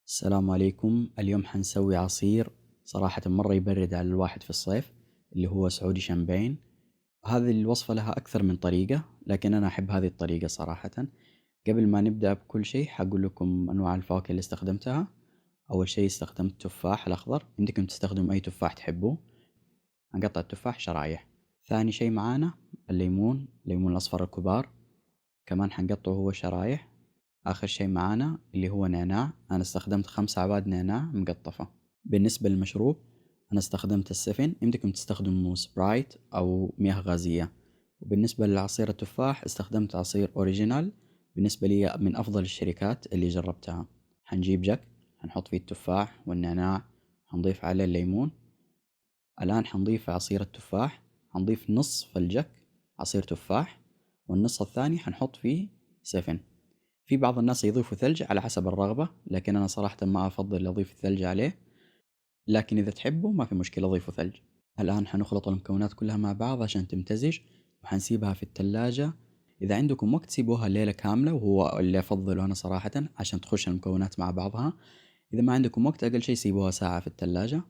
السلام عليكم. اليوم حنسوي عصير صراحة مرة يبرد على الواحد في الصيف، اللي هو سعودي شامبين. هذه الوصفة لها أكثر من طريقة، لكن أنا أحب هذه الطريقة صراحة. قبل ما نبدأ بكل شيء حقول لكم أنواع الفواكه اللي استخدمتها. أول شيء استخدمت التفاح الأخضر، يمديكم تستخدموا أي تفاح تحبوه. هنقطع التفاح شرايح. ثاني شيء معانا الليمون الأصفر الكبار، كمان حنقطعه هو شرايح. آخر شي معانا اللي هو نعناع، أنا استخدمت 5 أعواد نعناع مقطفة. بالنسبة للمشروب أنا استخدمت السفن، يمديكم تستخدموا سبرايت أو مياه غازية. وبالنسبة لعصير التفاح استخدمت عصير أوريجينال، بالنسبة لي من أفضل الشركات اللي جربتها. حنجيب جك، حنحط فيه التفاح والنعناع، حنضيف عليه الليمون. الآن حنضيف عصير التفاح، حنضيف نصف الجك عصير تفاح، والنص الثاني حنحط فيه سفن. في بعض الناس يضيفوا ثلج على حسب الرغبة، لكن أنا صراحة ما أفضل أضيف الثلج عليه، لكن إذا تحبوا ما في مشكلة ضيفوا ثلج. الآن حنخلط المكونات كلها مع بعض عشان تمتزج، وحنسيبها في الثلاجة. إذا عندكم وقت سيبوها ليلة كاملة، وهو اللي أفضله أنا صراحة عشان تخش المكونات مع بعضها. إذا ما عندكم وقت أقل شيء سيبوها ساعة في الثلاجة،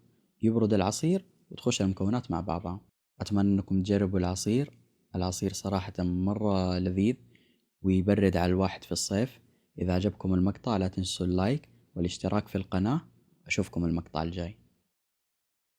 يبرد العصير وتخش المكونات مع بعضها. أتمنى أنكم تجربوا العصير. العصير صراحة مرة لذيذ ويبرد على الواحد في الصيف. إذا عجبكم المقطع لا تنسوا اللايك والاشتراك في القناة. أشوفكم المقطع الجاي.